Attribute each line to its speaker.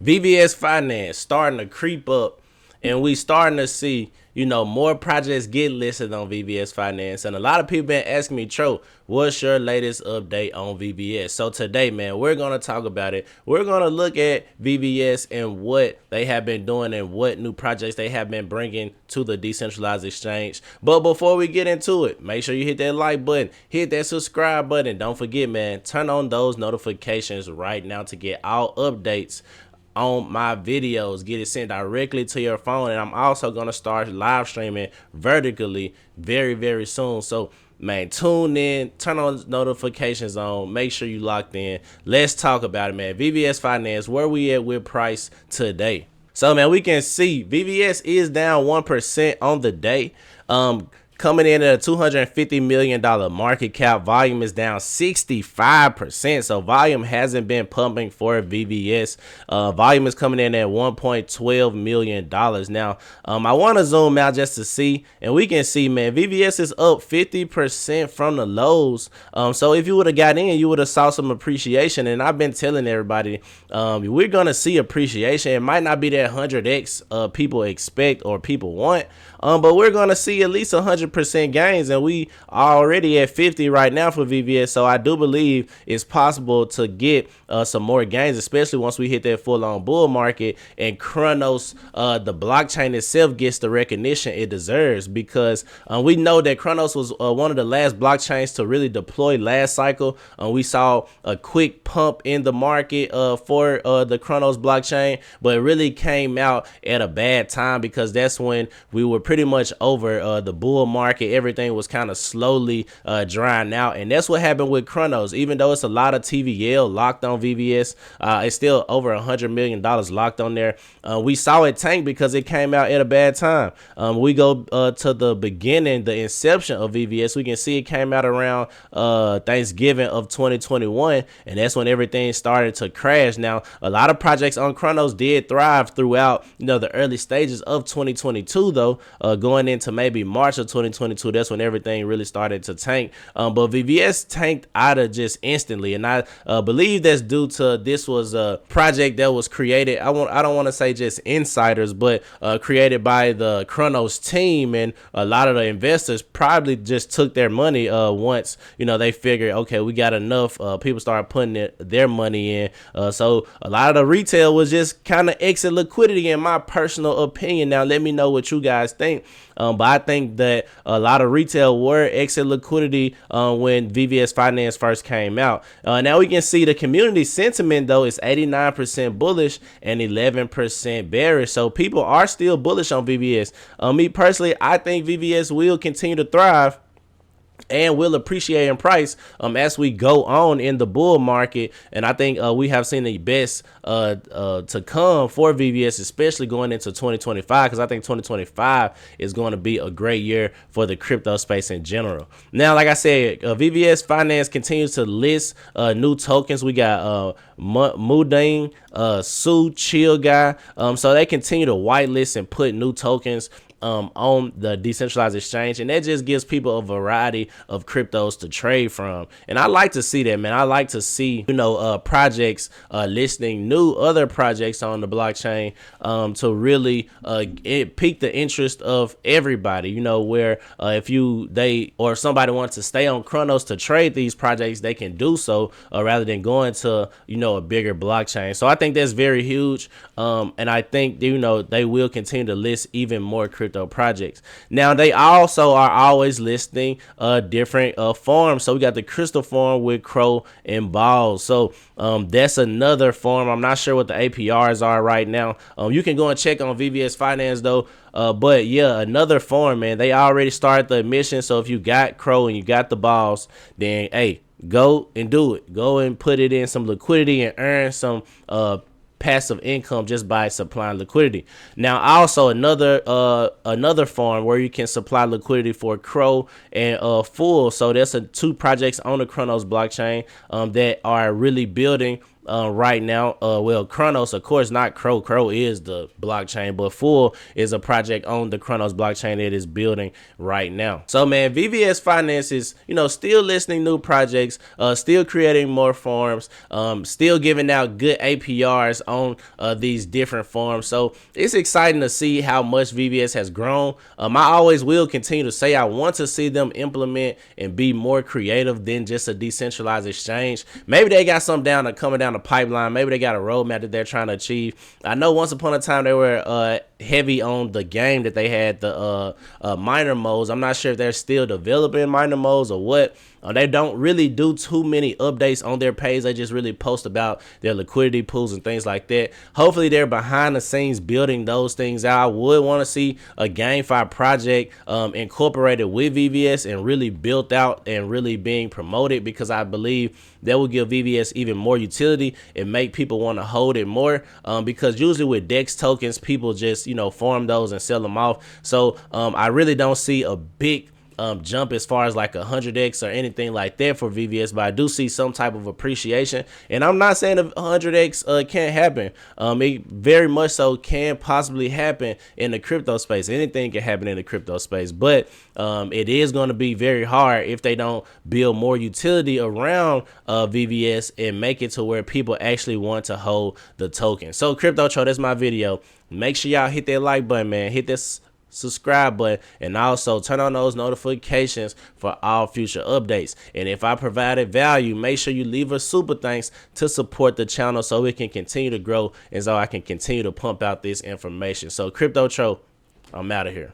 Speaker 1: VVS Finance starting to creep up, and we starting to see, more projects get listed on VVS Finance. And a lot of people been asking me, Tro, what's your latest update on VVS? So today, man, we're going to talk about it. We're going to look at VVS and what they have been doing and what new projects they have been bringing to the decentralized exchange. But before we get into it, make sure you hit that like button, hit that subscribe button. Don't forget, man, turn on those notifications right now to get all updates on my videos. Get it sent directly to your phone, and I'm also going to start live streaming vertically very soon. So man, tune in, turn on notifications on, make sure you locked in. Let's talk about it, man. VVS Finance, where we at with price today? So man, we can see VVS is down 1% on the day. Coming in at a $250 million market cap. Volume is down 65%. So volume hasn't been pumping for VVS. Volume is coming in at $1.12 million. Now, I want to zoom out just to see, and we can see, man, VVS is up 50% from the lows. So if you would have got in, you would have saw some appreciation. And I've been telling everybody, we're going to see appreciation. It might not be that 100x people expect or people want, but we're going to see at least 100% gains, and we already at 50 right now for VVS. So I do believe it's possible to get some more gains, especially once we hit that full-on bull market and Chronos, the blockchain itself, gets the recognition it deserves, because we know that Chronos was one of the last blockchains to really deploy last cycle. We saw a quick pump in the market for the Chronos blockchain, but it really came out at a bad time, because that's when we were pretty much over the bull market. Everything was kind of slowly drying out, and that's what happened with Chronos. Even though it's a lot of TVL locked on VVS, it's still over $100 million locked on there. We saw it tank because it came out at a bad time. We go to the beginning, the inception of VVS. We can see it came out around Thanksgiving of 2021, and that's when everything started to crash. Now, a lot of projects on Chronos did thrive throughout, the early stages of 2022, though. Going into maybe March of 2022, that's when everything really started to tank. But VVS tanked out of just instantly, and I believe that's due to this was a project that was created. I don't want to say just insiders, but created by the Chronos team, and a lot of the investors probably just took their money once they figured, okay, we got enough. People started putting their money in, so a lot of the retail was just kind of exit liquidity, in my personal opinion. Now let me know what you guys think. But I think that a lot of retail were exit liquidity when VVS Finance first came out. Now we can see the community sentiment, though, is 89% bullish and 11% bearish. So people are still bullish on VVS. Me personally, I think VVS will continue to thrive and will appreciate in price as we go on in the bull market. And I think we have seen the best to come for VVS, especially going into 2025, because I think 2025 is going to be a great year for the crypto space in general. Now, like I said, VVS Finance continues to list new tokens. We got Mudane, Su, Chill Guy. So they continue to whitelist and put new tokens on the decentralized exchange, and that just gives people a variety of cryptos to trade from. And I like to see that, man. I like to see projects listing new other projects on the blockchain to really pique the interest of everybody. Where if somebody wants to stay on Chronos to trade these projects, they can do so rather than going to a bigger blockchain. So I think that's very huge, and I think they will continue to list even more crypto projects. Now they also are always listing different forms. So we got the crystal form with Crow and Balls. So that's another form. I'm not sure what the APRs are right now. You can go and check on VVS Finance though. But yeah, another form, man. They already started the admission. So if you got Crow and you got the Balls, then hey, go and do it. Go and put it in some liquidity and earn some passive income just by supplying liquidity. Now also another farm where you can supply liquidity for Crow and Full. So there's two projects on the Chronos blockchain that are really building right now. Well, Chronos, of course, not Crow. Crow is the blockchain, but Full is a project on the Chronos blockchain that is building right now. So, man, VVS Finance is, still listening new projects, still creating more farms, still giving out good APRs on these different farms. So it's exciting to see how much VVS has grown. I always will continue to say I want to see them implement and be more creative than just a decentralized exchange. Maybe they got something coming down the pipeline. Maybe they got a roadmap that they're trying to achieve. I know once upon a time they were heavy on the game that they had, the miner modes. I'm not sure if they're still developing miner modes or what. They don't really do too many updates on their page. They just really post about their liquidity pools and things like that. Hopefully they're behind the scenes building those things out. I would want to see a GameFi project incorporated with VVS and really built out and really being promoted, because I believe that will give VVS even more utility and make people want to hold it more, because usually with DEX tokens, people just, farm those and sell them off. So I really don't see a big jump as far as like 100x or anything like that for VVS, but I do see some type of appreciation. And I'm not saying 100x can't happen. It very much so can possibly happen in the crypto space. Anything can happen in the crypto space, but it is going to be very hard if they don't build more utility around VVS and make it to where people actually want to hold the token. So Crypto Tro, that's my video. Make sure y'all hit that like button, man. Hit this subscribe button, and also turn on those notifications for all future updates. And if I provided value, make sure you leave a super thanks to support the channel so it can continue to grow and so I can continue to pump out this information. So Crypto Tro, I'm out of here.